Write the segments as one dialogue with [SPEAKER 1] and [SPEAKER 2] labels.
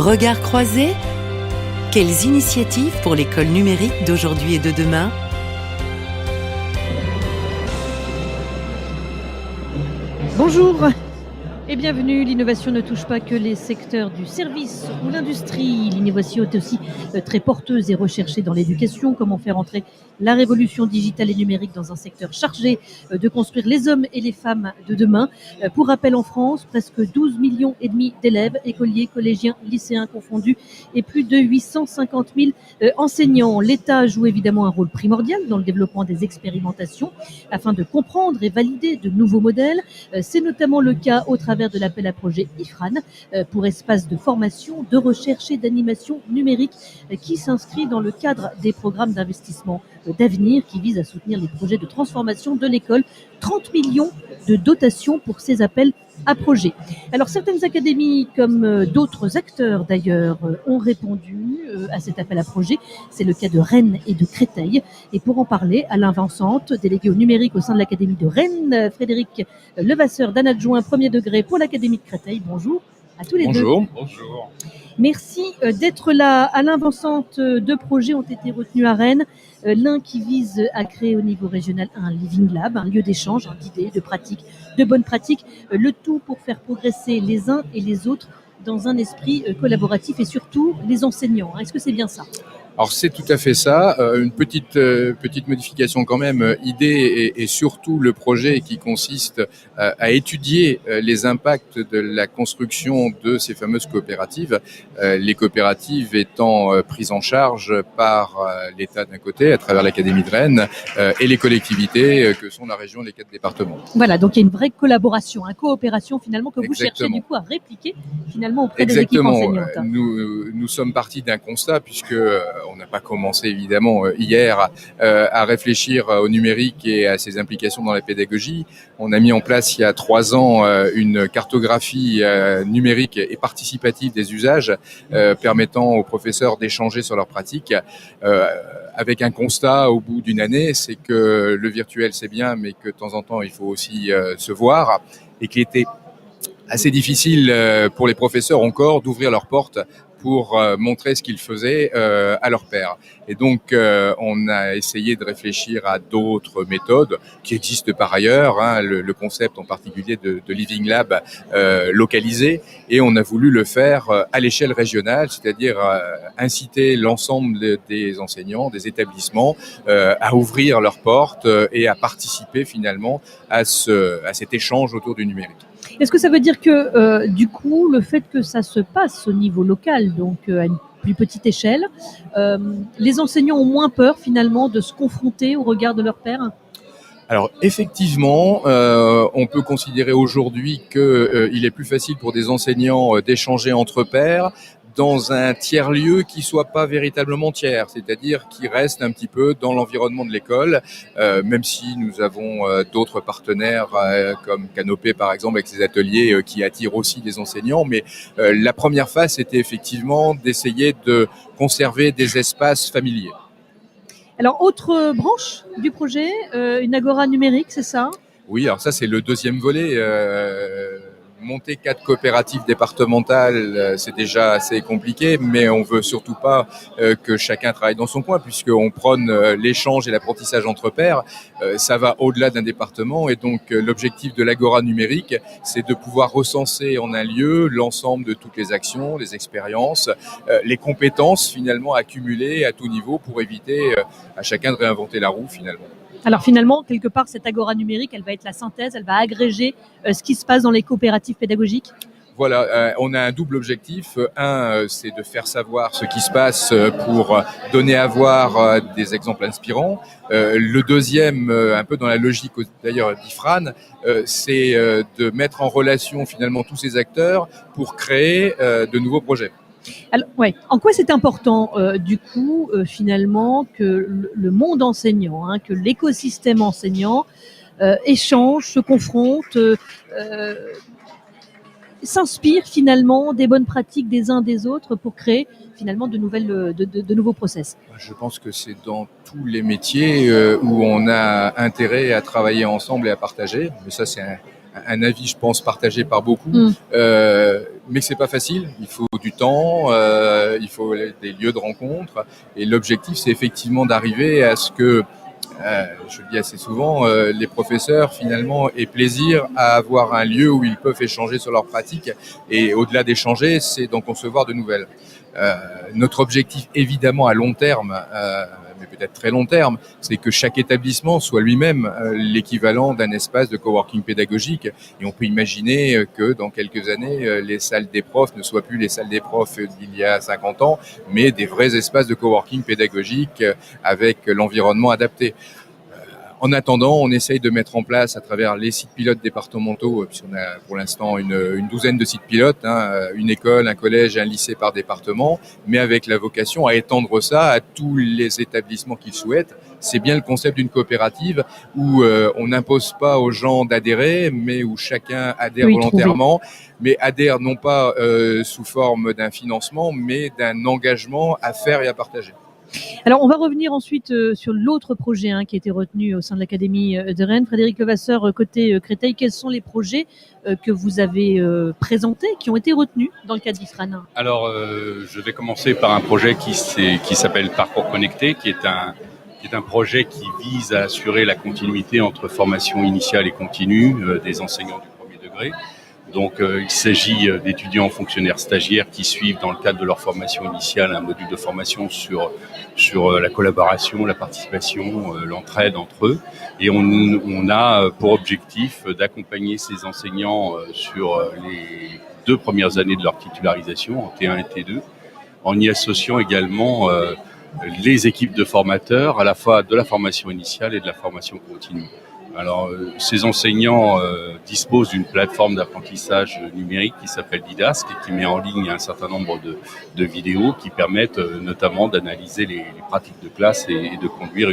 [SPEAKER 1] Regards croisés? Quelles initiatives pour l'école numérique d'aujourd'hui et de demain?
[SPEAKER 2] Bonjour et bienvenue. L'innovation ne touche pas que les secteurs du service ou l'industrie. L'innovation est aussi très porteuse et recherchée dans l'éducation. Comment faire entrer la révolution digitale et numérique dans un secteur chargé de construire les hommes et les femmes de demain. Pour rappel, en France, presque 12 millions et demi d'élèves, écoliers, collégiens, lycéens confondus et plus de 850 000 enseignants. L'État joue évidemment un rôle primordial dans le développement des expérimentations afin de comprendre et valider de nouveaux modèles. C'est notamment le cas au travers de l'appel à projet IFRAN pour espace de formation, de recherche et d'animation numérique qui s'inscrit dans le cadre des programmes d'investissement d'avenir qui visent à soutenir les projets de transformation de l'école. 30 millions de dotations pour ces appels à projets. Alors certaines académies comme d'autres acteurs d'ailleurs ont répondu à cet appel à projet. C'est le cas de Rennes et de Créteil. Et pour en parler, Alain Vincente, délégué au numérique au sein de l'académie de Rennes, Frédéric Levasseur, d'un adjoint premier degré pour l'académie de Créteil. Bonjour à tous les deux.
[SPEAKER 3] Bonjour.
[SPEAKER 2] Merci d'être là. Alain Vincente, deux projets ont été retenus à Rennes. L'un qui vise à créer au niveau régional un Living Lab, un lieu d'échange, d'idées, de pratiques, de bonnes pratiques. Le tout pour faire progresser les uns et les autres dans un esprit collaboratif et surtout les enseignants. Est-ce que c'est bien ça ?
[SPEAKER 3] Alors c'est tout à fait ça, une petite modification quand même, idée et surtout le projet qui consiste à étudier les impacts de la construction de ces fameuses coopératives, les coopératives étant prises en charge par l'État d'un côté à travers l'Académie de Rennes et les collectivités que sont la région et les 4 départements.
[SPEAKER 2] Voilà, donc il y a une vraie collaboration, une coopération finalement que vous cherchez du coup à répliquer finalement auprès des équipes enseignantes.
[SPEAKER 3] Nous sommes partis d'un constat puisque on n'a pas commencé évidemment hier à réfléchir au numérique et à ses implications dans la pédagogie. On a mis en place il y a 3 ans une cartographie numérique et participative des usages permettant aux professeurs d'échanger sur leurs pratiques avec un constat au bout d'une année, c'est que le virtuel c'est bien mais que de temps en temps il faut aussi se voir et qu'il était assez difficile pour les professeurs encore d'ouvrir leurs portes pour montrer ce qu'ils faisaient à leurs pairs. Et donc, on a essayé de réfléchir à d'autres méthodes qui existent par ailleurs, le concept en particulier de Living Lab localisé, et on a voulu le faire à l'échelle régionale, c'est-à-dire inciter l'ensemble des enseignants, des établissements à ouvrir leurs portes et à participer finalement à cet échange autour du numérique.
[SPEAKER 2] Est-ce que ça veut dire que, du coup, le fait que ça se passe au niveau local, donc à une plus petite échelle, les enseignants ont moins peur finalement de se confronter au regard de leurs pairs ?
[SPEAKER 3] Alors effectivement, on peut considérer aujourd'hui qu'il est plus facile pour des enseignants d'échanger entre pairs dans un tiers-lieu qui soit pas véritablement tiers, c'est-à-dire qui reste un petit peu dans l'environnement de l'école, même si nous avons d'autres partenaires comme Canopé par exemple avec ses ateliers qui attirent aussi des enseignants, mais la première phase c'était effectivement d'essayer de conserver des espaces familiers.
[SPEAKER 2] Alors, autre branche du projet, une agora numérique, c'est ça ?
[SPEAKER 3] Oui, alors ça c'est le deuxième volet. Monter 4 coopératives départementales, c'est déjà assez compliqué, mais on veut surtout pas que chacun travaille dans son coin, puisqu'on prône l'échange et l'apprentissage entre pairs. Ça va au-delà d'un département, et donc l'objectif de l'agora numérique, c'est de pouvoir recenser en un lieu l'ensemble de toutes les actions, les expériences, les compétences finalement accumulées à tout niveau pour éviter à chacun de réinventer la roue finalement.
[SPEAKER 2] Alors finalement, quelque part, cette agora numérique, elle va être la synthèse, elle va agréger ce qui se passe dans les coopératives pédagogiques.
[SPEAKER 3] Voilà, on a un double objectif. Un, c'est de faire savoir ce qui se passe pour donner à voir des exemples inspirants. Le deuxième, un peu dans la logique d'ailleurs d'IFRAN, c'est de mettre en relation finalement tous ces acteurs pour créer de nouveaux projets.
[SPEAKER 2] Alors, ouais. En quoi c'est important, du coup, finalement, que le monde enseignant, que l'écosystème enseignant échange, se confronte, s'inspire finalement des bonnes pratiques des uns des autres pour créer finalement de nouveaux process?
[SPEAKER 3] Je pense que c'est dans tous les métiers où on a intérêt à travailler ensemble et à partager. Mais ça, c'est un avis, je pense, partagé par beaucoup, mais que c'est pas facile. Il faut du temps, il faut des lieux de rencontre, et l'objectif, c'est effectivement d'arriver à ce que, je le dis assez souvent, les professeurs finalement aient plaisir à avoir un lieu où ils peuvent échanger sur leurs pratiques, et au-delà d'échanger, c'est d'en concevoir de nouvelles. Notre objectif, évidemment, à long terme, mais peut-être très long terme, c'est que chaque établissement soit lui-même l'équivalent d'un espace de coworking pédagogique. Et on peut imaginer que dans quelques années, les salles des profs ne soient plus les salles des profs d'il y a 50 ans, mais des vrais espaces de coworking pédagogique avec l'environnement adapté. En attendant, on essaye de mettre en place à travers les sites pilotes départementaux, puisqu'on a pour l'instant une douzaine de sites pilotes, une école, un collège, un lycée par département, mais avec la vocation à étendre ça à tous les établissements qui le souhaitent. C'est bien le concept d'une coopérative où on n'impose pas aux gens d'adhérer, mais où chacun adhère volontairement, mais adhère non pas sous forme d'un financement, mais d'un engagement à faire et à partager.
[SPEAKER 2] Alors, on va revenir ensuite sur l'autre projet qui a été retenu au sein de l'Académie de Rennes. Frédéric Levasseur, côté Créteil, quels sont les projets que vous avez présentés, qui ont été retenus dans le cadre d'IFRAN?
[SPEAKER 4] Alors, je vais commencer par un projet qui s'appelle Parcours Connecté, qui est un projet qui vise à assurer la continuité entre formation initiale et continue des enseignants du premier degré. Donc, il s'agit d'étudiants fonctionnaires stagiaires qui suivent dans le cadre de leur formation initiale un module de formation sur la collaboration, la participation, l'entraide entre eux. Et on a pour objectif d'accompagner ces enseignants sur les 2 premières années de leur titularisation, en T1 et T2, en y associant également les équipes de formateurs, à la fois de la formation initiale et de la formation continue. Alors, ces enseignants disposent d'une plateforme d'apprentissage numérique qui s'appelle Didasc et qui met en ligne un certain nombre de vidéos qui permettent notamment d'analyser les pratiques de classe et de conduire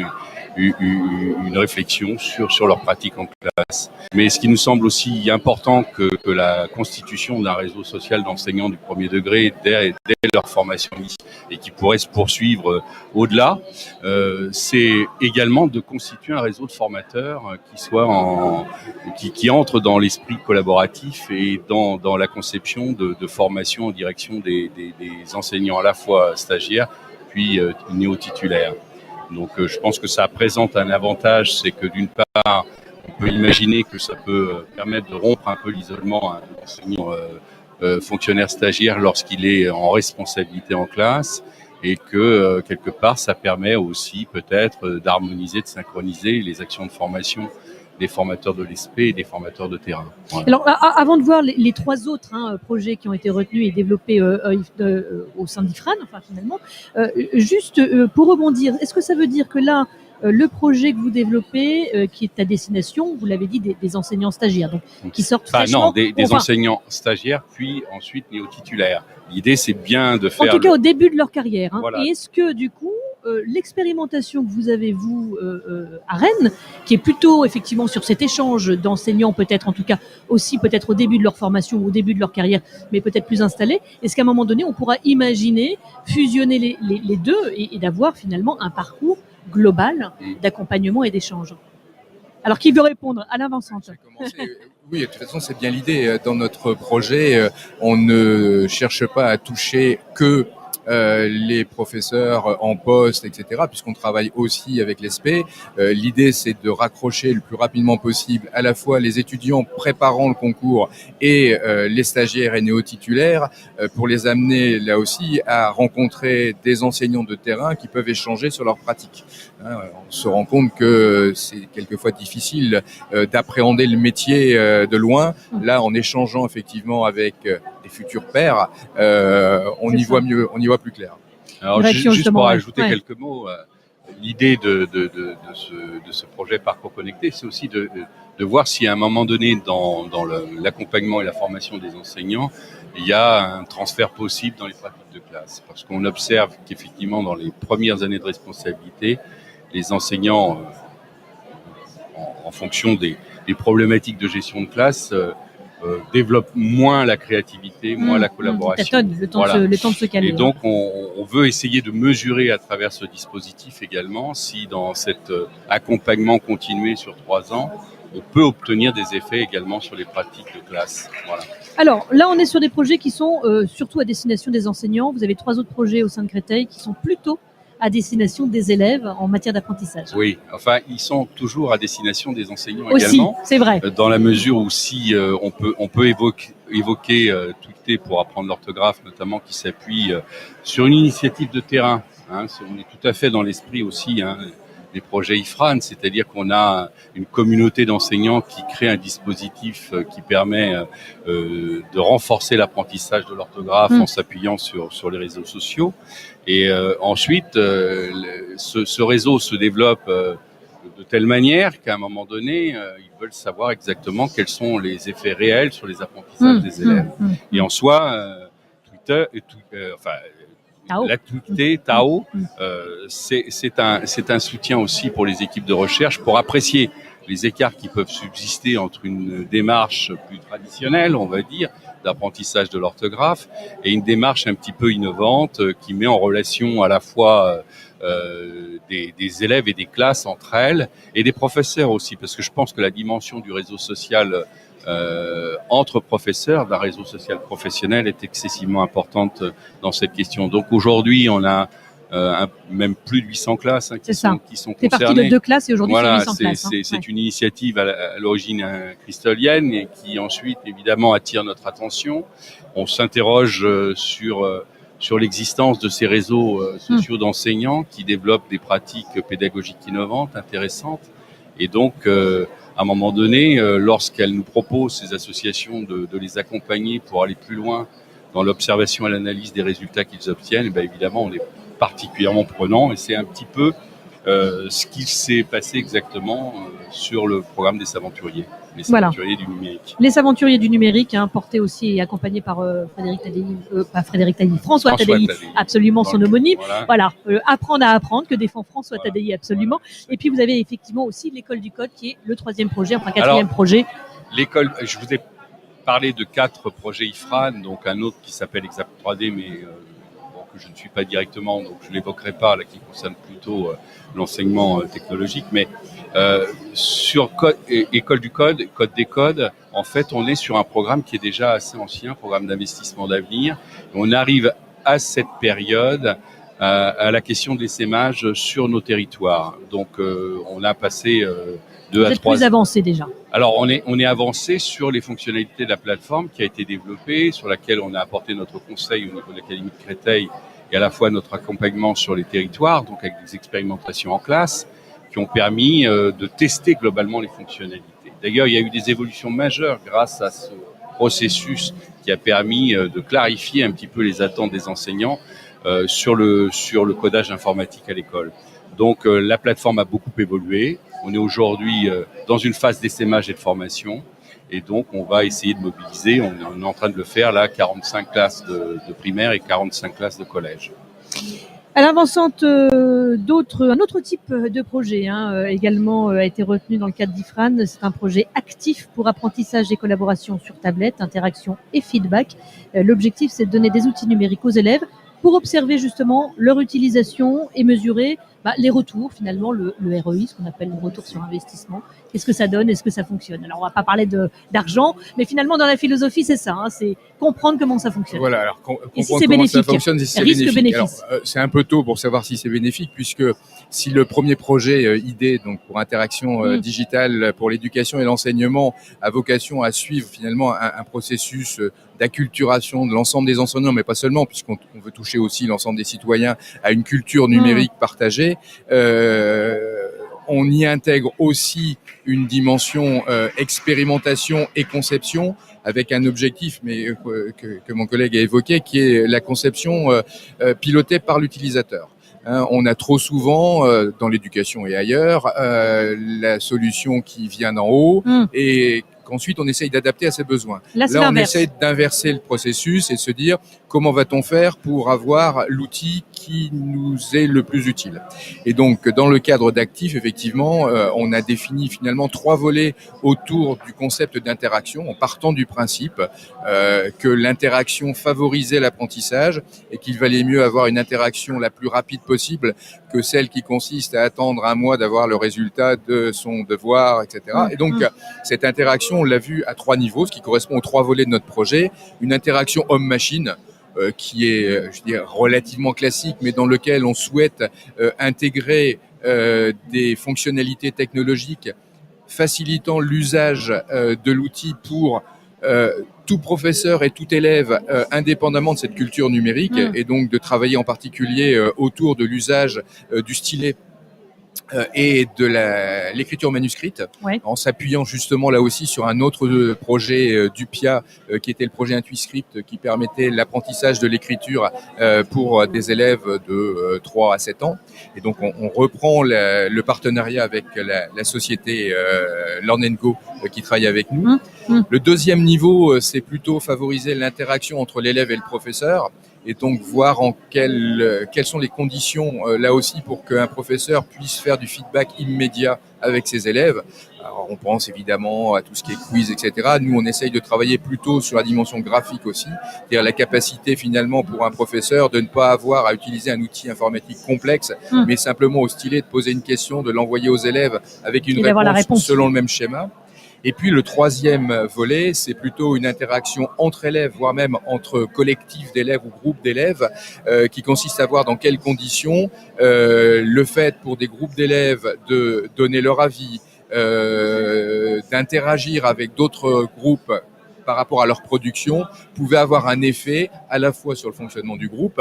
[SPEAKER 4] une réflexion sur leur pratique en classe. Mais ce qui nous semble aussi important que la constitution d'un réseau social d'enseignants du premier degré dès leur formation et qui pourrait se poursuivre au-delà, c'est également de constituer un réseau de formateurs qui entre dans l'esprit collaboratif et dans la conception de formation en direction des enseignants à la fois stagiaires puis néo-titulaires. Donc je pense que ça présente un avantage, c'est que d'une part, on peut imaginer que ça peut permettre de rompre un peu l'isolement d'un enseignant fonctionnaire stagiaire lorsqu'il est en responsabilité en classe, et que quelque part ça permet aussi peut-être d'harmoniser, de synchroniser les actions de formation des formateurs de l'ESP et des formateurs de terrain. Voilà.
[SPEAKER 2] Alors, avant de voir les 3 autres projets qui ont été retenus et développés au sein d'IFRAN, enfin finalement, juste pour rebondir, est-ce que ça veut dire que là, le projet que vous développez, qui est à destination, vous l'avez dit, des enseignants stagiaires, donc qui sortent fraîchement...
[SPEAKER 4] Non, des enseignants stagiaires, puis ensuite néo-titulaires. L'idée, c'est bien de faire...
[SPEAKER 2] En tout cas, au début de leur carrière.
[SPEAKER 4] Voilà.
[SPEAKER 2] Et est-ce que, du coup, l'expérimentation que vous avez, vous, à Rennes, qui est plutôt, effectivement, sur cet échange d'enseignants, peut-être, en tout cas, aussi peut-être au début de leur formation ou au début de leur carrière, mais peut-être plus installés, est-ce qu'à un moment donné, on pourra imaginer fusionner les deux et d'avoir, finalement, un parcours global d'accompagnement et d'échange? Alors, qui veut répondre? Alain Vincent.
[SPEAKER 3] Oui, de toute façon, c'est bien l'idée. Dans notre projet, on ne cherche pas à toucher que les professeurs en poste, etc., puisqu'on travaille aussi avec l'ESP. L'idée, c'est de raccrocher le plus rapidement possible à la fois les étudiants préparant le concours et les stagiaires et néo-titulaires pour les amener là aussi à rencontrer des enseignants de terrain qui peuvent échanger sur leurs pratiques. On se rend compte que c'est quelquefois difficile d'appréhender le métier de loin. Là, en échangeant effectivement avec des futurs pairs, on y voit mieux, on y voit plus clair.
[SPEAKER 4] Alors, juste pour ajouter quelques mots, l'idée de ce projet Parcours Connecté, c'est aussi de voir si à un moment donné, dans l'accompagnement et la formation des enseignants, il y a un transfert possible dans les pratiques de classe. Parce qu'on observe qu'effectivement, dans les premières années de responsabilité, les enseignants, en fonction des problématiques de gestion de classe, développent moins la créativité, moins la collaboration.
[SPEAKER 2] Le temps de se calmer.
[SPEAKER 4] Et donc, on veut essayer de mesurer à travers ce dispositif également si dans cet accompagnement continué sur 3 ans, on peut obtenir des effets également sur les pratiques de classe. Voilà.
[SPEAKER 2] Alors là, on est sur des projets qui sont surtout à destination des enseignants. Vous avez 3 autres projets au sein de Créteil qui sont plutôt à destination des élèves en matière d'apprentissage.
[SPEAKER 4] Oui, enfin, ils sont toujours à destination des enseignants
[SPEAKER 2] Aussi,
[SPEAKER 4] également.
[SPEAKER 2] c'est vrai.
[SPEAKER 4] Dans la mesure où si on peut évoquer Tweeté pour apprendre l'orthographe, notamment qui s'appuie sur une initiative de terrain. Hein, on est tout à fait dans l'esprit aussi des projets IFRAN, c'est-à-dire qu'on a une communauté d'enseignants qui crée un dispositif qui permet de renforcer l'apprentissage de l'orthographe en s'appuyant sur les réseaux sociaux. Et ensuite, ce réseau se développe de telle manière qu'à un moment donné, ils veulent savoir exactement quels sont les effets réels sur les apprentissages des élèves. Et en soi, Twitter, la Tweeté, Tao, c'est un soutien aussi pour les équipes de recherche pour apprécier les écarts qui peuvent subsister entre une démarche plus traditionnelle, on va dire, d'apprentissage de l'orthographe et une démarche un petit peu innovante qui met en relation à la fois des élèves et des classes entre elles et des professeurs aussi, parce que je pense que la dimension du réseau social entre professeurs, d'un réseau social professionnel est excessivement importante dans cette question. Donc aujourd'hui, on a même plus de 800 classes qui sont concernées.
[SPEAKER 2] C'est parti de 2 classes et aujourd'hui
[SPEAKER 4] voilà,
[SPEAKER 2] c'est 800 classes.
[SPEAKER 4] C'est une initiative à l'origine christolienne et qui ensuite évidemment attire notre attention. On s'interroge sur l'existence de ces réseaux sociaux d'enseignants qui développent des pratiques pédagogiques innovantes, intéressantes. Et donc, à un moment donné, lorsqu'elles nous proposent, ces associations, de les accompagner pour aller plus loin dans l'observation et l'analyse des résultats qu'ils obtiennent, bien évidemment, on est particulièrement prenant. Et c'est un petit peu ce qui s'est passé exactement sur le programme des Saventuriers. Les Saventuriers du numérique.
[SPEAKER 2] Les Aventuriers du numérique, portés aussi et accompagnés par François Tadei, absolument son homonyme. Voilà, apprendre à apprendre, que défend François Tadei absolument. Et puis vous avez effectivement aussi l'école du code qui est le 3e projet, enfin 4e projet.
[SPEAKER 4] L'école, je vous ai parlé de 4 projets IFRAN, donc un autre qui s'appelle Exact 3D, mais que je ne suis pas directement, donc je ne l'évoquerai pas, là, qui concerne plutôt l'enseignement technologique, mais sur école du code, code des codes, en fait, on est sur un programme qui est déjà assez ancien, programme d'investissement d'avenir. On arrive à cette période à la question de l'essaimage sur nos territoires. Donc, on a passé 2 à 3 ans.
[SPEAKER 2] Vous êtes plus avancé déjà.
[SPEAKER 4] Alors, on est avancé sur les fonctionnalités de la plateforme qui a été développée, sur laquelle on a apporté notre conseil au niveau de l'Académie de Créteil et à la fois notre accompagnement sur les territoires, donc avec des expérimentations en classe, qui ont permis de tester globalement les fonctionnalités. D'ailleurs, il y a eu des évolutions majeures grâce à ce processus qui a permis de clarifier un petit peu les attentes des enseignants sur le codage informatique à l'école. Donc, la plateforme a beaucoup évolué. On est aujourd'hui dans une phase d'essaimage et de formation. Et donc, on va essayer de mobiliser, on est en train de le faire là, 45 classes de primaire et 45 classes de collège.
[SPEAKER 2] À l'avancante, un autre type de projet également a été retenu dans le cadre d'IFRAN. C'est un projet actif pour apprentissage et collaboration sur tablette, interaction et feedback. L'objectif, c'est de donner des outils numériques aux élèves pour observer justement leur utilisation et mesurer les retours, finalement, le ROI, ce qu'on appelle le retour sur investissement. Qu'est-ce que ça donne? Est-ce que ça fonctionne? Alors, on va pas parler d'argent, mais finalement, dans la philosophie, c'est ça, c'est comprendre comment ça fonctionne.
[SPEAKER 3] Voilà, alors comprendre
[SPEAKER 2] si
[SPEAKER 3] comment ça fonctionne, si c'est bénéfique. Alors,
[SPEAKER 2] bénéfice.
[SPEAKER 3] C'est un peu tôt pour savoir si c'est bénéfique, puisque si le premier projet idée, donc pour interaction digitale pour l'éducation et l'enseignement, a vocation à suivre finalement un processus d'acculturation de l'ensemble des enseignants, mais pas seulement, puisqu'on veut toucher aussi l'ensemble des citoyens à une culture numérique partagée. On y intègre aussi une dimension expérimentation et conception avec un objectif, mais que mon collègue a évoqué, qui est la conception pilotée par l'utilisateur. On a trop souvent, dans l'éducation et ailleurs, la solution qui vient d'en haut et qu'ensuite on essaye d'adapter à ses besoins.
[SPEAKER 2] Là, c'est
[SPEAKER 3] Là, on
[SPEAKER 2] l'inverse.
[SPEAKER 3] essaye d'inverser le processus et de se dire comment va-t-on faire pour avoir l'outil qui nous est le plus utile. Et donc, dans le cadre d'Actif, effectivement, on a défini finalement 3 volets autour du concept d'interaction, en partant du principe que l'interaction favorisait l'apprentissage et qu'il valait mieux avoir une interaction la plus rapide possible que celle qui consiste à attendre un mois d'avoir le résultat de son devoir, etc. Et donc, cette interaction, on l'a vu à 3 niveaux, ce qui correspond aux 3 volets de notre projet. Une interaction homme-machine, qui est, je dirais, relativement classique, mais dans lequel on souhaite intégrer des fonctionnalités technologiques facilitant l'usage de l'outil pour tout professeur et tout élève indépendamment de cette culture numérique, et donc de travailler en particulier autour de l'usage du stylet et de l'écriture manuscrite, en s'appuyant justement là aussi sur un autre projet du PIA qui était le projet IntuiScript, qui permettait l'apprentissage de l'écriture pour des élèves de 3 à 7 ans. Et donc on reprend le partenariat avec la société Learn & Go qui travaille avec nous. Le deuxième niveau, c'est plutôt favoriser l'interaction entre l'élève et le professeur, et donc voir quelles sont les conditions là aussi pour qu'un professeur puisse faire du feedback immédiat avec ses élèves. Alors, on pense évidemment à tout ce qui est quiz, etc. Nous, on essaye de travailler plutôt sur la dimension graphique aussi, c'est-à-dire la capacité finalement pour un professeur de ne pas avoir à utiliser un outil informatique complexe, mais simplement au stylet de poser une question, de l'envoyer aux élèves avec une réponse selon le même schéma. Et puis le troisième volet, c'est plutôt une interaction entre élèves, voire même entre collectifs d'élèves ou groupes d'élèves, qui consiste à voir dans quelles conditions le fait pour des groupes d'élèves de donner leur avis, d'interagir avec d'autres groupes par rapport à leur production, pouvait avoir un effet à la fois sur le fonctionnement du groupe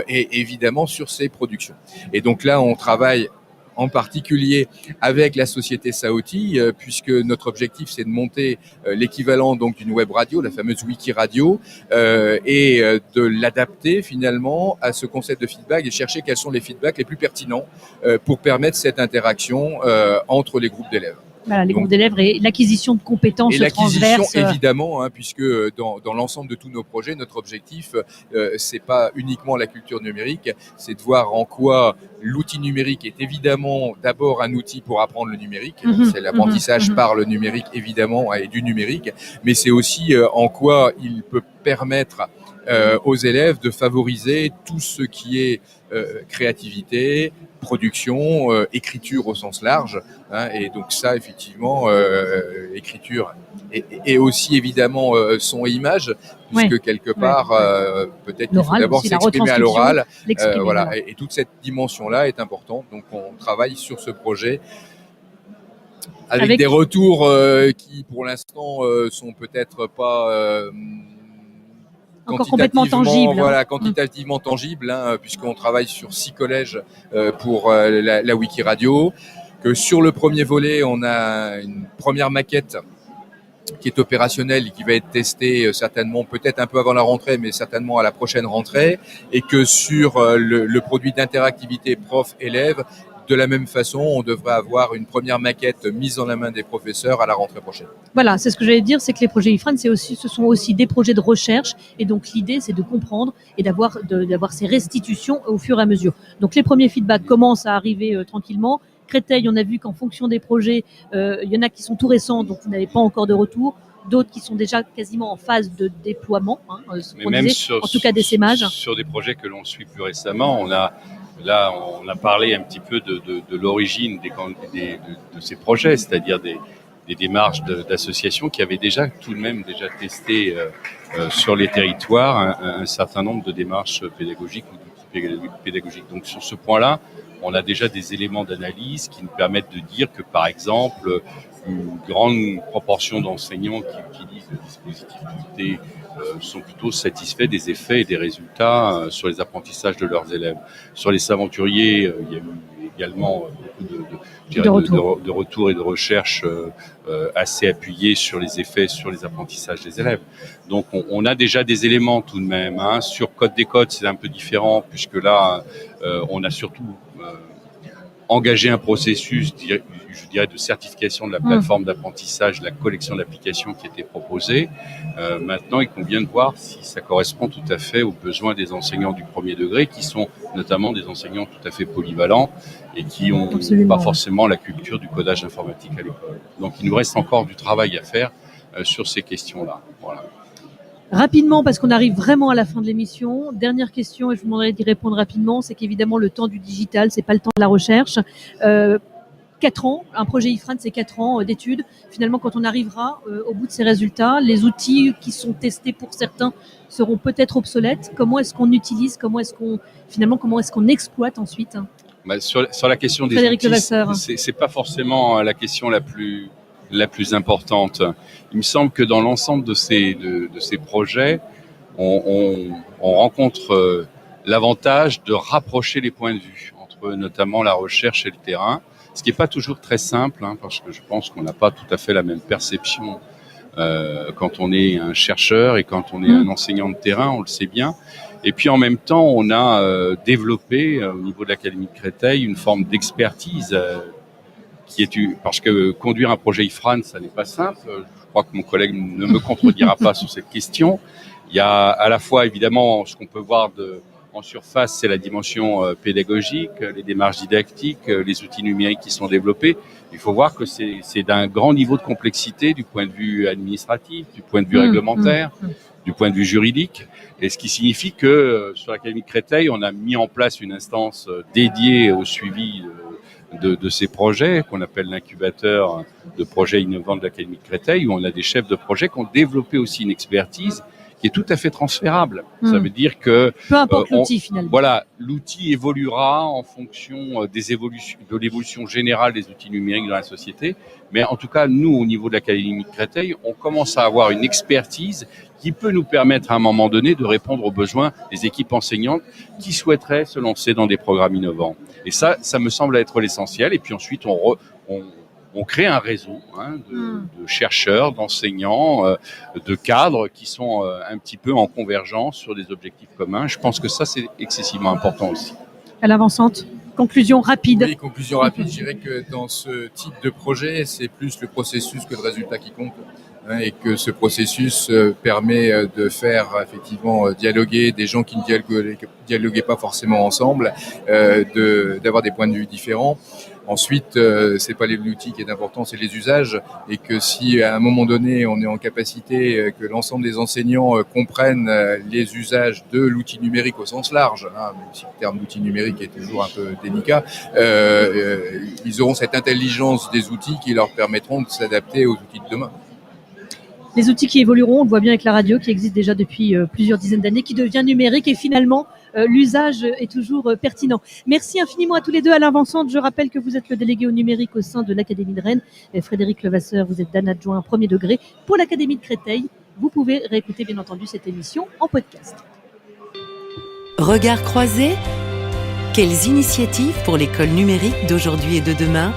[SPEAKER 3] et évidemment sur ses productions. Et donc là, on travaille en particulier avec la société Saoti, puisque notre objectif c'est de monter l'équivalent donc d'une web radio, la fameuse Wiki Radio, et de l'adapter finalement à ce concept de feedback et chercher quels sont les feedbacks les plus pertinents pour permettre cette interaction entre les groupes d'élèves.
[SPEAKER 2] Voilà, les groupes d'élèves et l'acquisition de compétences transverses.
[SPEAKER 3] Et l'acquisition, évidemment, puisque dans l'ensemble de tous nos projets, notre objectif, c'est pas uniquement la culture numérique, c'est de voir en quoi l'outil numérique est évidemment d'abord un outil pour apprendre le numérique. C'est l'apprentissage par le numérique, évidemment, et du numérique, mais c'est aussi en quoi il peut permettre aux élèves de favoriser tout ce qui est créativité, production, écriture au sens large, et donc ça effectivement écriture et aussi évidemment son et image, puisque quelque part peut-être qu'il faut d'abord s'exprimer à l'oral, voilà, et toute cette dimension là est importante, donc on travaille sur ce projet avec des retours qui pour l'instant sont peut-être pas
[SPEAKER 2] encore complètement tangible.
[SPEAKER 3] Voilà, quantitativement tangible, puisqu'on travaille sur 6 collèges pour la Wiki Radio. Que sur le premier volet, on a une première maquette qui est opérationnelle et qui va être testée certainement, peut-être un peu avant la rentrée, mais certainement à la prochaine rentrée. Et que sur le produit d'interactivité prof-élève, de la même façon, on devrait avoir une première maquette mise en la main des professeurs à la rentrée prochaine.
[SPEAKER 2] Voilà, c'est ce que j'allais dire, c'est que les projets IFRAN, ce sont aussi des projets de recherche, et donc l'idée, c'est de comprendre et d'avoir ces restitutions au fur et à mesure. Donc les premiers feedbacks commencent à arriver tranquillement. Créteil, on a vu qu'en fonction des projets, il y en a qui sont tout récents, donc vous n'avez pas encore de retour. D'autres qui sont déjà quasiment en phase de déploiement,
[SPEAKER 4] mais même
[SPEAKER 2] en tout cas d'essaimage.
[SPEAKER 4] Sur des projets que l'on suit plus récemment, on a parlé un petit peu de l'origine de ces projets, c'est-à-dire des démarches d'associations qui avaient tout de même testé sur les territoires un certain nombre de démarches pédagogiques ou d'outils pédagogiques. Donc sur ce point-là, on a déjà des éléments d'analyse qui nous permettent de dire que, par exemple, une grande proportion d'enseignants qui utilisent le dispositif Dictée sont plutôt satisfaits des effets et des résultats sur les apprentissages de leurs élèves. Sur les aventuriers, il y a eu également beaucoup de retours et de recherches assez appuyés sur les effets sur les apprentissages des élèves. Donc on a déjà des éléments tout de même. Sur Code des codes, c'est un peu différent, puisque là, on a surtout engager un processus, je dirais, de certification de la plateforme d'apprentissage, de la collection d'applications qui était proposée. Maintenant, il convient de voir si ça correspond tout à fait aux besoins des enseignants du premier degré, qui sont notamment des enseignants tout à fait polyvalents et qui n'ont pas forcément la culture du codage informatique à l'école. Donc, il nous reste encore du travail à faire sur ces questions-là. Voilà.
[SPEAKER 2] Rapidement, parce qu'on arrive vraiment à la fin de l'émission. Dernière question, et je vous demanderai d'y répondre rapidement, c'est qu'évidemment, le temps du digital, c'est pas le temps de la recherche. 4 ans, un projet IFRAN, c'est 4 ans d'études. Finalement, quand on arrivera au bout de ces résultats, les outils qui sont testés pour certains seront peut-être obsolètes. Comment est-ce qu'on utilise, comment est-ce qu'on exploite ensuite?
[SPEAKER 4] Sur la question des
[SPEAKER 2] Frédéric
[SPEAKER 4] outils,
[SPEAKER 2] Levasseur.
[SPEAKER 4] c'est pas forcément la question la plus importante. Il me semble que dans l'ensemble de ces projets, on rencontre l'avantage de rapprocher les points de vue entre notamment la recherche et le terrain, ce qui n'est pas toujours très simple, parce que je pense qu'on n'a pas tout à fait la même perception quand on est un chercheur et quand on est un enseignant de terrain, on le sait bien. Et puis en même temps, on a développé au niveau de l'Académie de Créteil une forme d'expertise parce que conduire un projet IFRAN, ça n'est pas simple. Je crois que mon collègue ne me contredira pas sur cette question. Il y a à la fois, évidemment, ce qu'on peut voir en surface, c'est la dimension pédagogique, les démarches didactiques, les outils numériques qui sont développés. Il faut voir que c'est d'un grand niveau de complexité du point de vue administratif, du point de vue réglementaire, du point de vue juridique. Et ce qui signifie que sur l'Académie de Créteil, on a mis en place une instance dédiée au suivi de ces projets, qu'on appelle l'incubateur de projets innovants de l'Académie de Créteil, où on a des chefs de projet qui ont développé aussi une expertise qui est tout à fait transférable. Ça veut dire que
[SPEAKER 2] peu importe l'outil finalement.
[SPEAKER 4] Voilà, l'outil évoluera en fonction de l'évolution générale des outils numériques dans la société. Mais en tout cas, nous, au niveau de l'Académie de Créteil, on commence à avoir une expertise qui peut nous permettre à un moment donné de répondre aux besoins des équipes enseignantes qui souhaiteraient se lancer dans des programmes innovants. Et ça me semble être l'essentiel. Et puis ensuite, on crée un réseau de chercheurs, d'enseignants, de cadres qui sont un petit peu en convergence sur des objectifs communs. Je pense que ça, c'est excessivement important aussi.
[SPEAKER 2] À l'avancante, conclusion rapide.
[SPEAKER 3] Oui, conclusion rapide. Je dirais que dans ce type de projet, c'est plus le processus que le résultat qui compte. Et que ce processus permet de faire effectivement dialoguer des gens qui ne dialoguaient pas forcément ensemble, d'avoir des points de vue différents. Ensuite, c'est pas l'outil qui est important, c'est les usages, et que si à un moment donné on est en capacité que l'ensemble des enseignants comprennent les usages de l'outil numérique au sens large, même si le terme d'outil numérique est toujours un peu délicat, ils auront cette intelligence des outils qui leur permettront de s'adapter aux outils de demain.
[SPEAKER 2] Les outils qui évolueront, on le voit bien avec la radio qui existe déjà depuis plusieurs dizaines d'années, qui devient numérique et finalement l'usage est toujours pertinent. Merci infiniment à tous les deux. Alain Vincent, je rappelle que vous êtes le délégué au numérique au sein de l'Académie de Rennes. Et Frédéric Levasseur, vous êtes Dan adjoint premier degré pour l'Académie de Créteil. Vous pouvez réécouter bien entendu cette émission en podcast.
[SPEAKER 1] Regards croisés. Quelles initiatives pour l'école numérique d'aujourd'hui et de demain ?